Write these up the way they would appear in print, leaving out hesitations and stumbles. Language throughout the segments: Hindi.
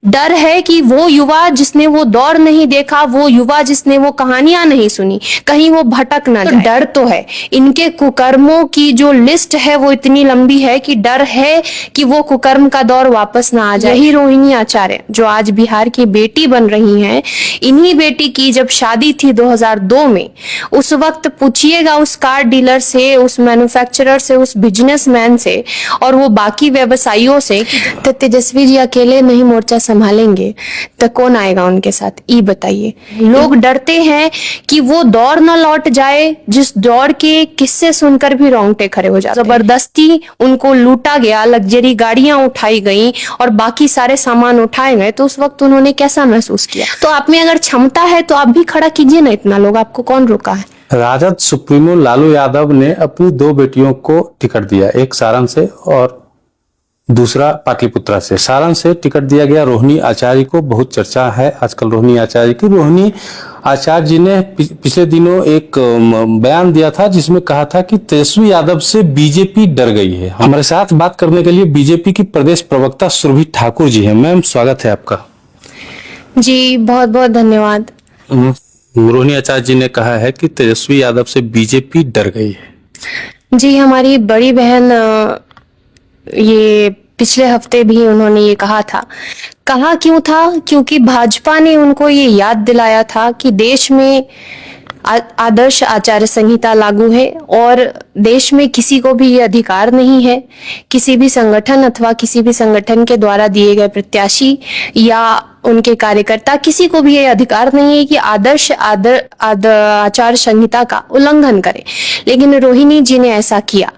डर है कि वो युवा जिसने वो दौर नहीं देखा, वो युवा जिसने वो कहानियां नहीं सुनी, कहीं वो भटक ना जाए। डर तो है, इनके कुकर्मों की जो लिस्ट है वो इतनी लंबी है कि डर है कि वो कुकर्म का दौर वापस ना आ जाए। यही रोहिणी आचार्य जो आज बिहार की बेटी बन रही हैं, इन्हीं बेटी की जब शादी थी 2002 में, उस वक्त पूछिएगा उस कार डीलर से, उस मैन्युफैक्चरर से, उस बिजनेसमैन से और वो बाकी व्यवसायियों से तो तेजस्वी जी अकेले नहीं मोर्चा संभालेंगे तो कौन आएगा उनके साथ, ये बताइए। लोग डरते हैं कि वो दौर न लौट जाए जिस दौर के किस्से सुनकर भी रोंगटे खड़े हो जाते। जबरदस्ती उनको लूटा गया, लग्जरी गाड़ियां उठाई गई और बाकी सारे सामान उठाए गए, तो उस वक्त उन्होंने कैसा महसूस किया। तो आप में अगर क्षमता है तो आप भी खड़ा कीजिए ना, इतना लोग आपको कौन रोका है। राजद सुप्रीमो लालू यादव ने अपनी दो बेटियों को टिकट दिया, एक सारण से और दूसरा पाटलिपुत्रा से। सारण से टिकट दिया गया रोहिणी आचार्य को। बहुत चर्चा है आजकल रोहिणी आचार्य की। रोहिणी आचार्य जी ने पिछले दिनों एक बयान दिया था जिसमें कहा था कि तेजस्वी यादव से बीजेपी डर गई है। हमारे साथ बात करने के लिए बीजेपी की प्रदेश प्रवक्ता सुरभि ठाकुर जी हैं। मैम, स्वागत है आपका। जी बहुत बहुत धन्यवाद। रोहिणी आचार्य जी ने कहा है कि तेजस्वी यादव से बीजेपी डर गई है। जी, हमारी बड़ी बहन ये पिछले हफ्ते भी उन्होंने ये कहा था। कहा क्यों था? क्योंकि भाजपा ने उनको ये याद दिलाया था कि देश में आदर्श आचार संहिता लागू है और देश में किसी को भी ये अधिकार नहीं है, किसी भी संगठन अथवा किसी भी संगठन के द्वारा दिए गए प्रत्याशी या उनके कार्यकर्ता, किसी को भी ये अधिकार नहीं है कि आदर्श आचार संहिता का उल्लंघन करे। लेकिन रोहिणी जी ने ऐसा किया,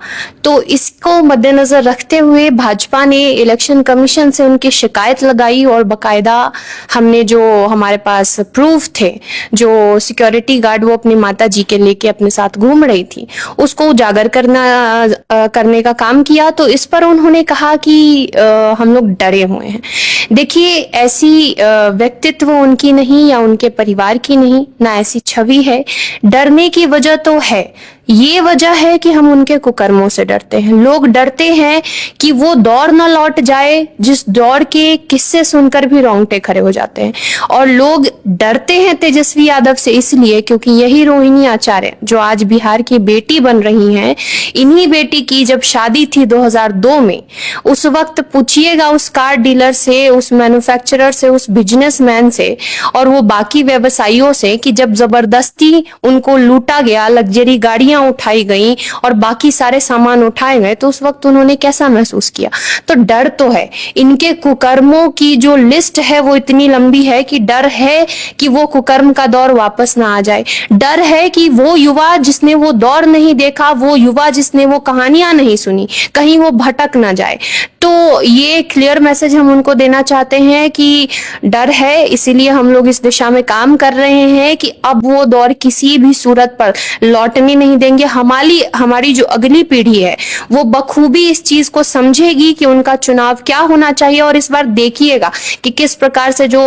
तो इसको मद्देनजर रखते हुए भाजपा ने इलेक्शन कमीशन से उनकी शिकायत लगाई और बकायदा हमने जो हमारे पास प्रूफ थे, जो सिक्योरिटी गार्ड वो अपनी माता जी के लेके अपने साथ घूम रही थी, उसको उजागर करने का काम किया। तो इस पर उन्होंने कहा कि हम लोग डरे हुए हैं। देखिए, ऐसी व्यक्तित्व उनकी नहीं या उनके परिवार की नहीं, ना ऐसी छवि है। डरने की वजह तो है, ये वजह है कि हम उनके कुकर्मों से डरते हैं। लोग डरते हैं कि वो दौर न लौट जाए जिस दौर के किस्से सुनकर भी रोंगटे खड़े हो जाते हैं। और लोग डरते हैं तेजस्वी यादव से इसलिए क्योंकि यही रोहिणी आचार्य जो आज बिहार की बेटी बन रही हैं, इन्हीं बेटी की जब शादी थी 2002 में, उस वक्त पूछिएगा उस कार डीलर से, उस मैन्युफैक्चरर से, उस बिजनेसमैन से और वो बाकी व्यवसायियों से कि जब जबरदस्ती उनको लूटा गया, लग्जरी गाड़ियां उठाई गई और बाकी सारे सामान उठाए गए, तो उस वक्त उन्होंने कैसा महसूस किया। तो डर तो है, इनके कुकर्मों की जो लिस्ट है वो इतनी लंबी है कि डर है कि वो कुकर्म का दौर वापस ना आ जाए। डर है कि वो युवा जिसने वो दौर नहीं देखा, वो युवा जिसने वो कहानियां नहीं सुनी, कहीं वो भटक ना जाए। तो ये क्लियर मैसेज हम उनको देना चाहते हैं कि डर है, इसीलिए हम लोग इस दिशा में काम कर रहे हैं कि अब वो दौर किसी भी सूरत पर लौटने नहीं देंगे। हमारी जो अगली पीढ़ी है वो बखूबी इस चीज को समझेगी कि उनका चुनाव क्या होना चाहिए। और इस बार देखिएगा कि किस प्रकार से जो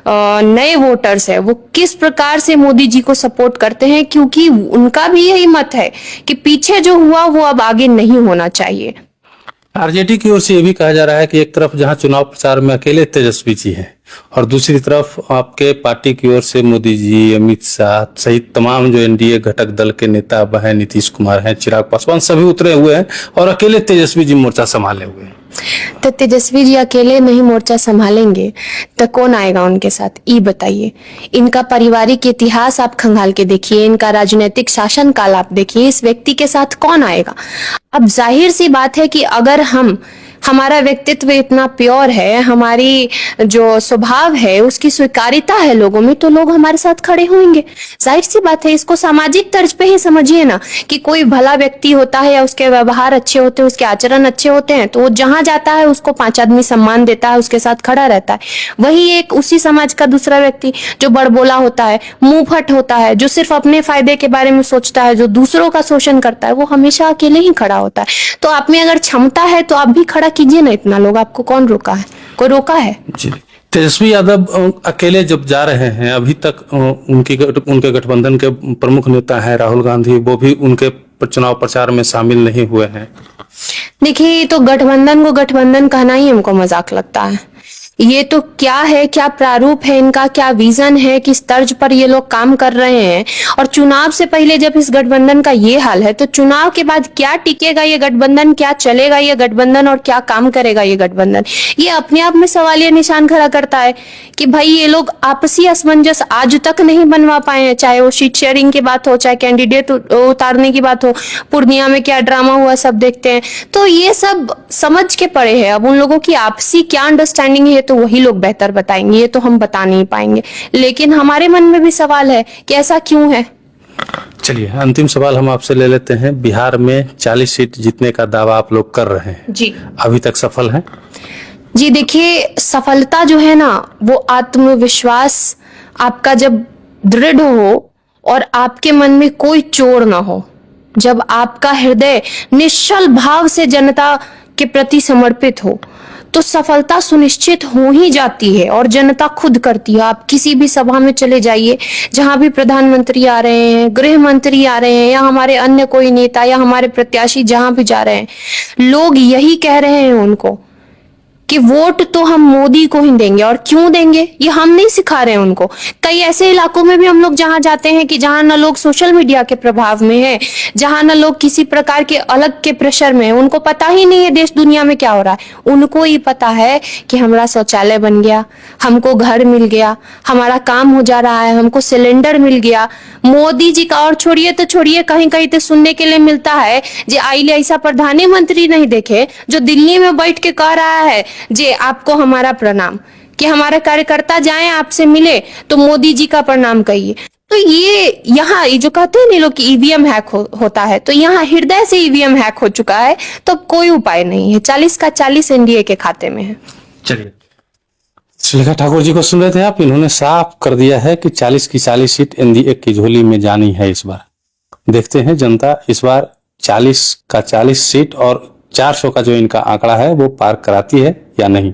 नए वोटर्स है वो किस प्रकार से मोदी जी को सपोर्ट करते हैं, क्योंकि उनका भी यही मत है कि पीछे जो हुआ वो अब आगे नहीं होना चाहिए। आरजेडी की ओर से ये भी कहा जा रहा है कि एक तरफ जहां चुनाव प्रचार में अकेले तेजस्वी जी हैं और दूसरी तरफ आपके पार्टी की ओर से मोदी जी, अमित शाह सहित तमाम जो एनडीए घटक दल के नेता हैं, नीतीश कुमार हैं, चिराग पासवान, सभी उतरे हुए हैं और अकेले तेजस्वी जी मोर्चा संभाले हुए हैं। तो तेजस्वी जी अकेले नहीं मोर्चा संभालेंगे तो कौन आएगा उनके साथ, ये बताइए। इनका पारिवारिक इतिहास आप खंगाल के देखिए, इनका राजनीतिक शासन काल आप देखिए, इस व्यक्ति के साथ कौन आएगा। अब जाहिर सी बात है कि अगर हमारा व्यक्तित्व इतना प्योर है, हमारी जो स्वभाव है उसकी स्वीकार्यता है लोगों में, तो लोग हमारे साथ खड़े होंगे। जाहिर सी बात है, इसको सामाजिक तर्ज पे ही समझिए ना कि कोई भला व्यक्ति होता है या उसके व्यवहार अच्छे होते हैं, उसके आचरण अच्छे होते हैं, तो वो जहां जाता है उसको 5 आदमी सम्मान देता है, उसके साथ खड़ा रहता है। वही एक उसी समाज का दूसरा व्यक्ति जो बड़बोला होता है, मुंहफट होता है, जो सिर्फ अपने फायदे के बारे में सोचता है, जो दूसरों का शोषण करता है, वो हमेशा अकेले ही खड़ा होता है। तो आप में अगर क्षमता है तो आप भी खड़ा कीजिए ना, इतना लोग आपको कौन रोका है, कोई रोका है? जी, तेजस्वी यादव अकेले जब जा रहे हैं, अभी तक उनके गठबंधन के प्रमुख नेता हैं राहुल गांधी, वो भी उनके चुनाव प्रचार में शामिल नहीं हुए हैं। देखिए, तो गठबंधन को गठबंधन कहना ही हमको मजाक लगता है। ये तो क्या है, क्या प्रारूप है इनका, क्या विजन है, किस तर्ज पर ये लोग काम कर रहे हैं। और चुनाव से पहले जब इस गठबंधन का ये हाल है, तो चुनाव के बाद क्या टिकेगा ये गठबंधन, क्या चलेगा ये गठबंधन और क्या काम करेगा ये गठबंधन। ये अपने आप में सवालिया निशान खड़ा करता है कि भाई ये लोग आपसी असमंजस आज तक नहीं बनवा पाए हैं, चाहे वो सीट शेयरिंग की बात हो, चाहे कैंडिडेट उतारने की बात हो, पूर्णिया में क्या ड्रामा हुआ सब देखते हैं। तो ये सब समझ के पड़े हैं। अब उन लोगों की आपसी क्या अंडरस्टैंडिंग है तो वही लोग बेहतर बताएंगे, ये तो हम बता नहीं पाएंगे। लेकिन हमारे मन में भी सवाल है कि ऐसा क्यों है। चलिए अंतिम सवाल हम आपसे ले लेते हैं। बिहार में 40 सीट जीतने का दावा आप लोग कर रहे हैं, जी अभी तक सफल हैं? जी देखिए, सफलता जो है ना, वो आत्मविश्वास आपका जब दृढ़ हो और आपके मन में कोई चोर ना हो, जब आपका हृदय निश्चल भाव से जनता के प्रति समर्पित हो, तो सफलता सुनिश्चित हो ही जाती है और जनता खुद करती है। आप किसी भी सभा में चले जाइए, जहां भी प्रधानमंत्री आ रहे हैं, गृह मंत्री आ रहे हैं, या हमारे अन्य कोई नेता या हमारे प्रत्याशी जहां भी जा रहे हैं, लोग यही कह रहे हैं उनको कि वोट तो हम मोदी को ही देंगे। और क्यों देंगे, ये हम नहीं सिखा रहे हैं उनको। कई ऐसे इलाकों में भी हम लोग जहां जाते हैं कि जहां न लोग सोशल मीडिया के प्रभाव में है, जहां न लोग किसी प्रकार के अलग के प्रेशर में है, उनको पता ही नहीं है देश दुनिया में क्या हो रहा है। उनको ही पता है कि हमारा शौचालय बन गया, हमको घर मिल गया, हमारा काम हो जा रहा है, हमको सिलेंडर मिल गया। मोदी जी का और छोड़िए तो छोड़िए, कहीं कहीं तो सुनने के लिए मिलता है जे आइले ऐसा प्रधानमंत्री नहीं देखे जो दिल्ली में बैठ के कह रहा है जे आपको हमारा प्रणाम, कि हमारे कार्यकर्ता जाएं आपसे मिले तो मोदी जी का प्रणाम कहिए। तो ये यहाँ ये जो कहते हैं ना लोग कि ईवीएम हैक होता है, तो यहाँ हृदय से ईवीएम हैक हो चुका है। तो कोई उपाय नहीं है, 40 का 40 एनडीए के खाते में है। चलिए, सुलेखा ठाकुर जी को सुन रहे थे आप। इन्होंने साफ कर दिया है कि 40 की 40 सीट एनडीए की झोली में जानी है इस बार। देखते हैं जनता इस बार 40 का 40 सीट और 400 का जो इनका आंकड़ा है वो पार कराती है या नहीं।